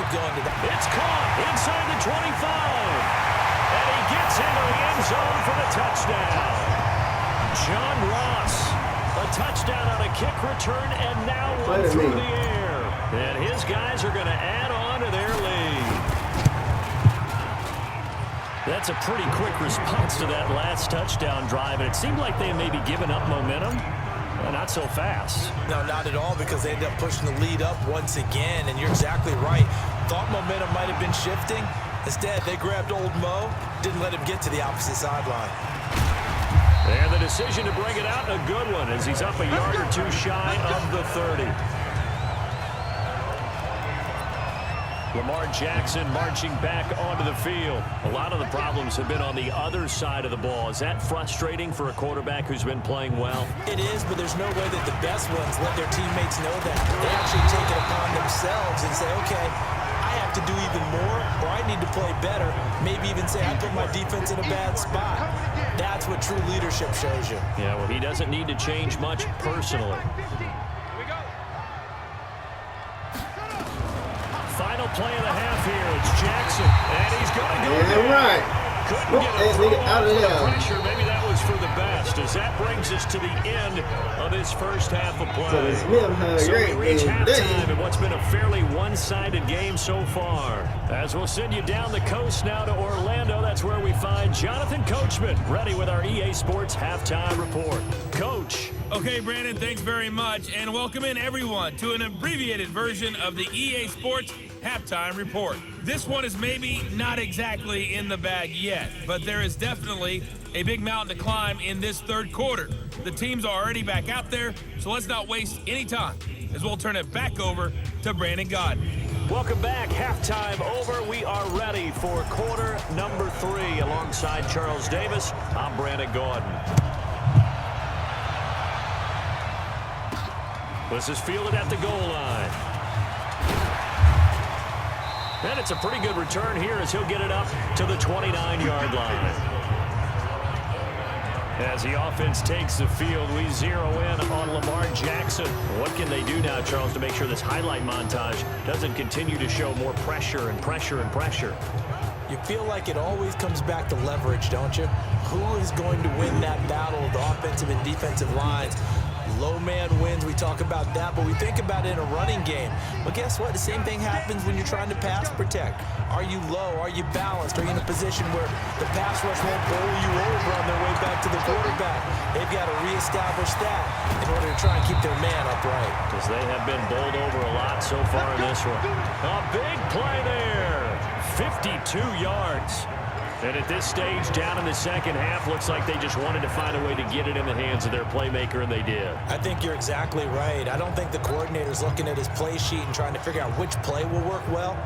keep going to that. It's caught inside the 25. And he gets into the end zone for the touchdown. John Ross, a touchdown on a kick return, and now one through the air. And his guys are going to add on to their lead. That's a pretty quick response to that last touchdown drive, and it seemed like they may be giving up momentum. Not so fast. No, not at all, because they end up pushing the lead up once again, and you're exactly right. Thought momentum might have been shifting. Instead, they grabbed old Mo, didn't let him get to the opposite sideline. And the decision to bring it out, a good one, as he's up a yard or two shy of the 30. Lamar Jackson marching back onto the field. A lot of the problems have been on the other side of the ball. Is that frustrating for a quarterback who's been playing well? It is, but there's no way that the best ones let their teammates know that. They actually take it upon themselves and say, okay, I have to do even more, or I need to play better. Maybe even say I put my defense in a bad spot. That's what true leadership shows you. Yeah, well, he doesn't need to change much personally. Final play of the half here. It's Jackson, and he's going to go down. Right. Couldn't get a throw out of the pressure. Maybe that was for the best, as that brings us to the end of this first half of play. So we reach halftime in what's been a fairly one-sided game so far. As we'll send you down the coast now to Orlando, that's where we find Jonathan Coachman, ready with our EA Sports halftime report. Coach. Okay, Brandon, thanks very much, and welcome in everyone to an abbreviated version of the EA Sports halftime report. This one is maybe not exactly in the bag yet, but there is definitely a big mountain to climb in this third quarter. The teams are already back out there, so let's not waste any time, as we'll turn it back over to Brandon Godden. Welcome back. Halftime over. We are ready for quarter number 3. Alongside Charles Davis, I'm Brandon Godden. This is fielded at the goal line. And it's a pretty good return here as he'll get it up to the 29-yard line. As the offense takes the field, we zero in on Lamar Jackson. What can they do now, Charles, to make sure this highlight montage doesn't continue to show more pressure and pressure and pressure? You feel like it always comes back to leverage, don't you? Who is going to win that battle of the offensive and defensive lines? Low man wins, we talk about that, but we think about it in a running game. But guess what? The same thing happens when you're trying to pass protect. Are you low? Are you balanced? Are you in a position where the pass rush won't bowl you over on their way back to the quarterback? They've got to reestablish that in order to try and keep their man upright. Because they have been bowled over a lot so far in this one. A big play there. 52 yards. And at this stage, down in the second half, looks like they just wanted to find a way to get it in the hands of their playmaker, and they did. I think you're exactly right. I don't think the coordinator's looking at his play sheet and trying to figure out which play will work well.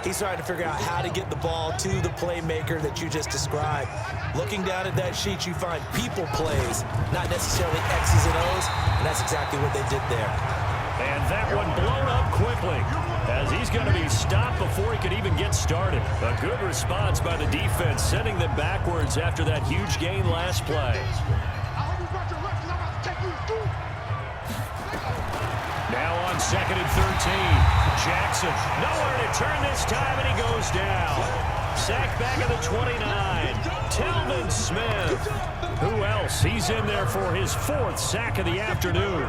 He's trying to figure out how to get the ball to the playmaker that you just described. Looking down at that sheet, you find people plays, not necessarily X's and O's, and that's exactly what they did there. And that one blown up quickly, as he's going to be stopped before he could even get started. A good response by the defense, sending them backwards after that huge gain last play. Now on 2nd and 13. Jackson, nowhere to turn this time, and he goes down. Sacked back at the 29. Telvin Smith. Who else? He's in there for his 4th sack of the afternoon.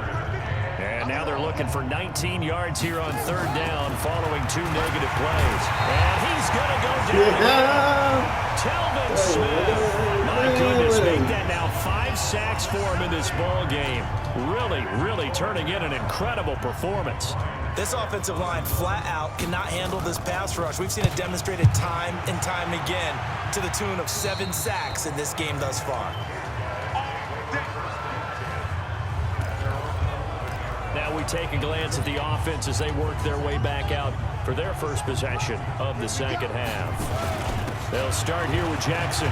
And now they're looking for 19 yards here on 3rd down following 2 negative plays. And he's going to go down. Telvin Smith. My goodness, make that now 5 sacks for him in this ball game. Really turning in an incredible performance. This offensive line flat out cannot handle this pass rush. We've seen it demonstrated time and time again to the tune of 7 sacks in this game thus far. Now we take a glance at the offense as they work their way back out for their first possession of the second half. They'll start here with Jackson.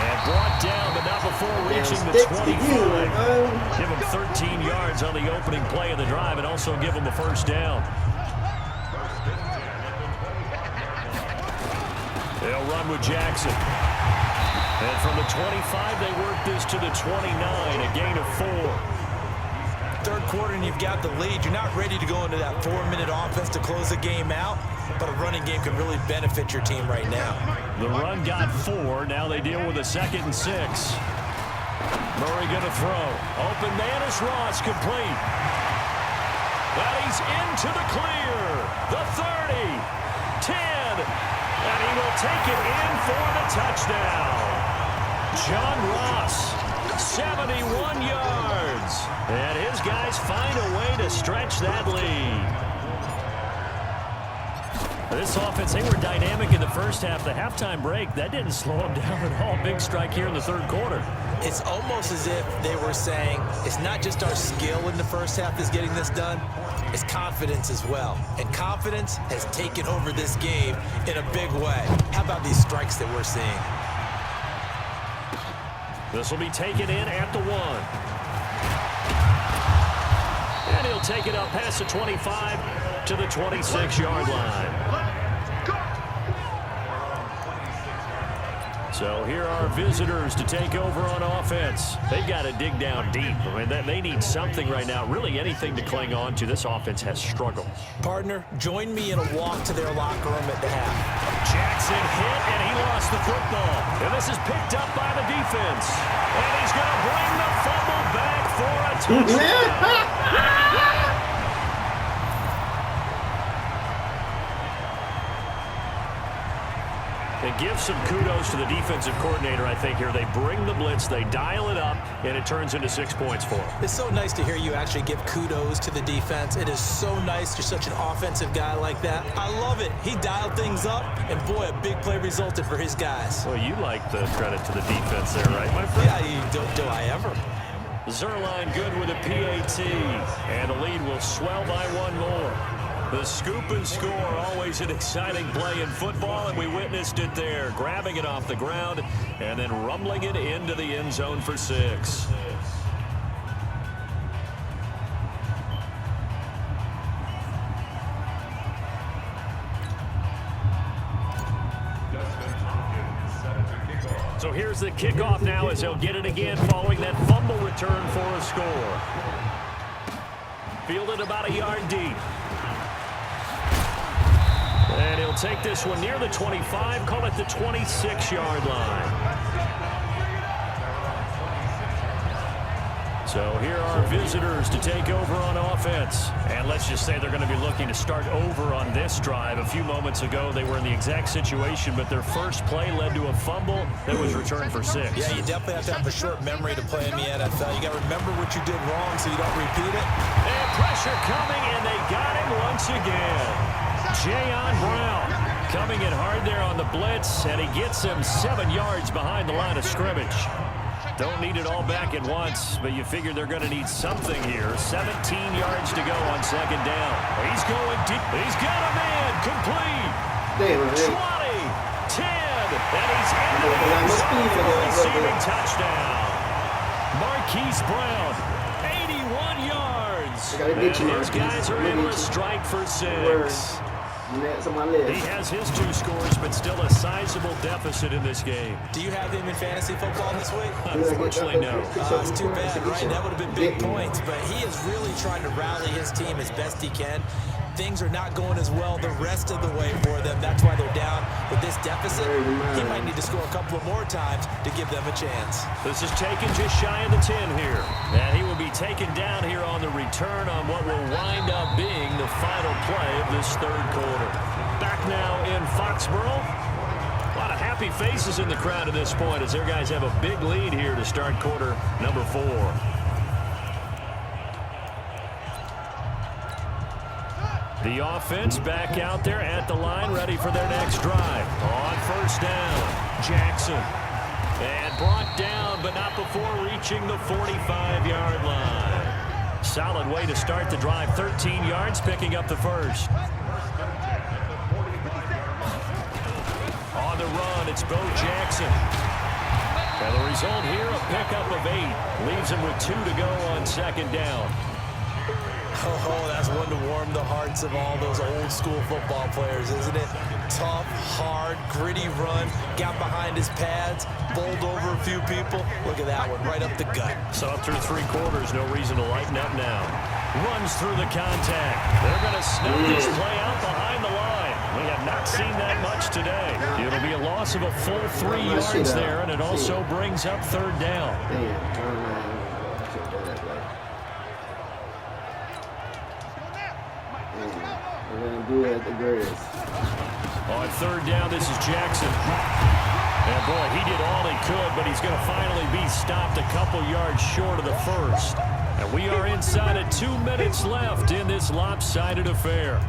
And brought down, but not before reaching the 25. Give him 13 yards on the opening play of the drive and also give him the first down. They'll run with Jackson. And from the 25, they work this to the 29, a gain of 4. third quarter and you've got the lead, you're not ready to go into that 4-minute offense to close the game out, but a running game can really benefit your team right now. The run got 4. Now they deal with a 2nd and 6. Murray going to throw. Open man is Ross, complete. But he's into the clear. The 30, 10, and he will take it in for the touchdown. John Ross, 71 yards. And his guys find a way to stretch that lead. This offense, they were dynamic in the first half. The halftime break, that didn't slow them down at all. Big strike here in the third quarter. It's almost as if they were saying, it's not just our skill in the first half that's getting this done, it's confidence as well. And confidence has taken over this game in a big way. How about these strikes that we're seeing? This will be taken in at the 1. And he'll take it up past the 25 to the 26-yard line. So here are visitors to take over on offense. They've got to dig down deep. I mean, they need something right now, really anything to cling on to. This offense has struggled. Partner, join me in a walk to their locker room at the half. Jackson hit, and he lost the football. And this is picked up by the defense. And he's going to bring the fumble back for a touchdown. And give some kudos to the defensive coordinator, I think, here. They bring the blitz, they dial it up, and it turns into 6 points for them. It's so nice to hear you actually give kudos to the defense. It is so nice. You're such an offensive guy like that. I love it. He dialed things up, and boy, a big play resulted for his guys. Well, you like the credit to the defense there, right, my friend? Yeah, do I ever. Zerline good with a PAT, and the lead will swell by 1 more. The scoop and score, always an exciting play in football, and we witnessed it there, grabbing it off the ground and then rumbling it into the end zone for 6. So here's the kickoff now as they'll get it again following that fumble return for a score. Fielded about a yard deep. And he'll take this one near the 25, call it the 26-yard line. So here are visitors to take over on offense. And let's just say they're going to be looking to start over on this drive. A few moments ago, they were in the exact situation, but their first play led to a fumble that was returned for 6. Yeah, you definitely have to have a short memory to play in the NFL. You got to remember what you did wrong so you don't repeat it. And pressure coming, and they got him once again. Jayon Brown coming in hard there on the blitz, and he gets him 7 yards behind the line of scrimmage. Don't need it all back at once, but you figure they're going to need something here. 17 yards to go on 2nd down. He's going deep. He's got a man complete. 20, 10, and he's into the end zone for a receiving touchdown. Marquise Brown, 81 yards. And his guys are able to strike for 6. He has his 2 scores, but still a sizable deficit in this game. Do you have him in fantasy football this week? Unfortunately, no. It's too bad, right? That would have been big points, but he is really trying to rally his team as best he can. Things are not going as well the rest of the way for them. That's why they're down with this deficit. He might need to score a couple of more times to give them a chance. This is taken just shy of the 10 here. And he will be taken down here on the return on what will wind up being the final play of this third quarter. Back now in Foxborough. A lot of happy faces in the crowd at this point as their guys have a big lead here to start quarter number 4. The offense back out there at the line, ready for their next drive. On 1st down, Jackson. And brought down, but not before reaching the 45-yard line. Solid way to start the drive. 13 yards, picking up the first. On the run, it's Bo Jackson. And the result here, a pickup of 8. Leaves him with 2 to go on 2nd down. Oh, that's one to warm the hearts of all those old school football players, isn't it? Tough, hard, gritty run, got behind his pads, bowled over a few people. Look at that one, right up the gut. So through 3 quarters, no reason to lighten up now. Runs through the contact. They're going to snuff this play out behind the line. We have not seen that much today. It'll be a loss of a full 3 yards there, and it also brings up 3rd down. On 3rd down, this is Jackson. And boy, he did all he could, but he's going to finally be stopped a couple yards short of the first. And we are inside of 2 minutes left in this lopsided affair.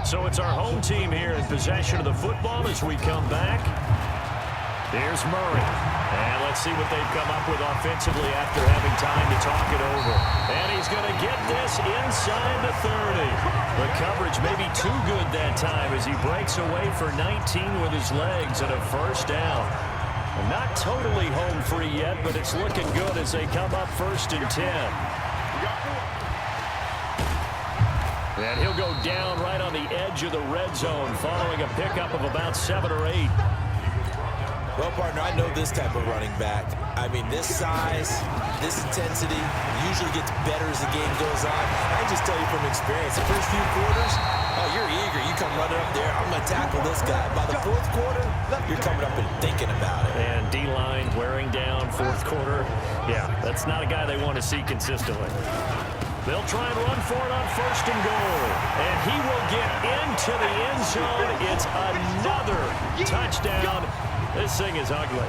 So it's our home team here in possession of the football as we come back. Here's Murray. And let's see what they've come up with offensively after having time to talk it over. And he's going to get this inside the 30. The coverage may be too good that time as he breaks away for 19 with his legs and a 1st down. Well, not totally home free yet, but it's looking good as they come up 1st and 10. And he'll go down right on the edge of the red zone following a pickup of about 7 or 8. Well, partner, I know this type of running back. I mean, this size, this intensity usually gets better as the game goes on. I just tell you from experience, the first few quarters, oh, you're eager. You come running up there. I'm going to tackle this guy. By the 4th quarter, you're coming up and thinking about it. And D-line wearing down 4th quarter. Yeah, that's not a guy they want to see consistently. They'll try and run for it on 1st and goal. And he will get into the end zone. It's another touchdown. This thing is ugly.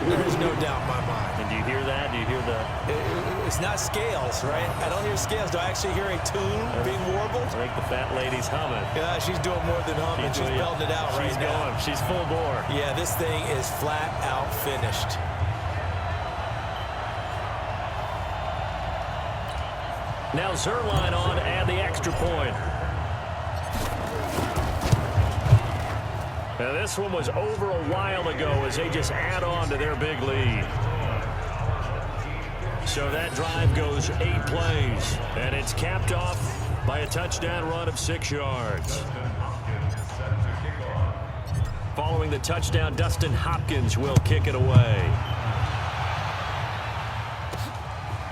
There's no doubt in my mind. And do you hear that? Do you hear the... It's not scales, right? I don't hear scales. Do I actually hear a tune being warbled? I think the fat lady's humming. Yeah, she's doing more than humming. She's belting it out right now. She's full bore. Yeah, this thing is flat out finished. Now Zerline on and the extra point. Now this one was over a while ago as they just add on to their big lead. So that drive goes 8 plays, and it's capped off by a touchdown run of 6 yards. Following the touchdown, Dustin Hopkins will kick it away.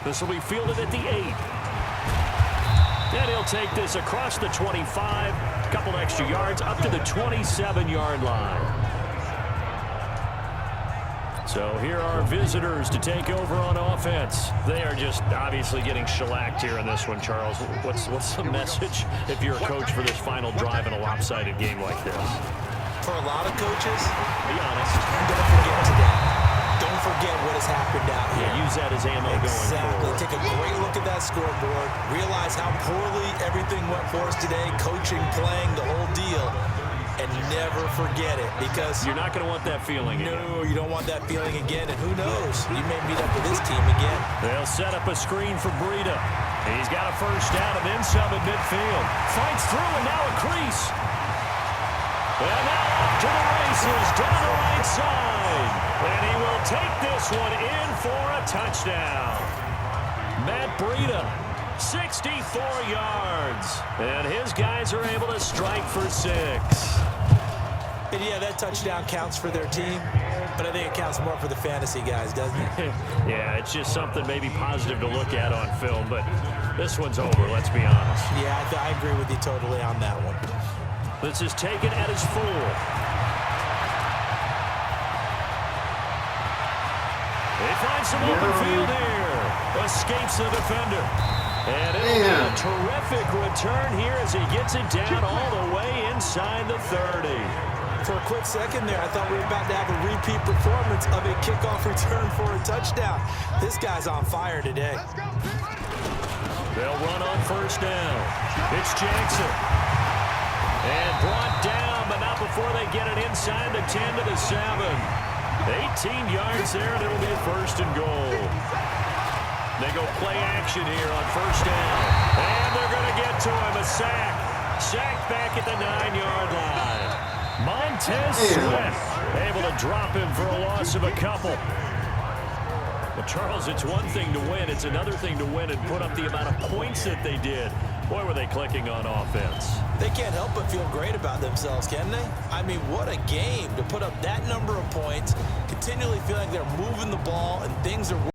This will be fielded at the 8. And he'll take this across the 25, a couple extra yards, up to the 27-yard line. So here are visitors to take over on offense. They are just obviously getting shellacked here in this one, Charles. What's the message if you're a coach for this final drive in a lopsided game like this? For a lot of coaches, be honest, don't forget today. Don't forget what has happened out here. Yeah, use that as ammo going forward. Take a great look at that scoreboard. Realize how poorly everything went for us today. Coaching, playing, the whole deal. And never forget it, because you're not going to want that feeling again. No, you don't want that feeling again. And who knows? You may meet up with this team again. They'll set up a screen for Breida. He's got a 1st down and then some at midfield. Fights through and now a crease. And now off to the races down the right side. And he will take this one in for a touchdown. Matt Breida, 64 yards. And his guys are able to strike for 6. And yeah, that touchdown counts for their team, but I think it counts more for the fantasy guys, doesn't it? Yeah, it's just something maybe positive to look at on film, but this one's over, let's be honest. Yeah, I agree with you totally on that one. This is taken at his 4. They find some open field here. Escapes the defender. And it'll be a terrific return here as he gets it down all the way inside the 30. For a quick second there, I thought we were about to have a repeat performance of a kickoff return for a touchdown. This guy's on fire today. They'll run on 1st down. It's Jackson. And brought down, but not before they get it inside the 10 to the 7. 18 yards there, and it'll be a 1st and goal. They go play action here on 1st down. And they're going to get to him, a sack. Sack back at the 9-yard line. Montez Sweat able to drop him for a loss of a couple. Well, Charles, it's one thing to win. It's another thing to win and put up the amount of points that they did. Boy, were they clicking on offense. They can't help but feel great about themselves, can they? I mean, what a game to put up that number of points, continually feeling like they're moving the ball and things are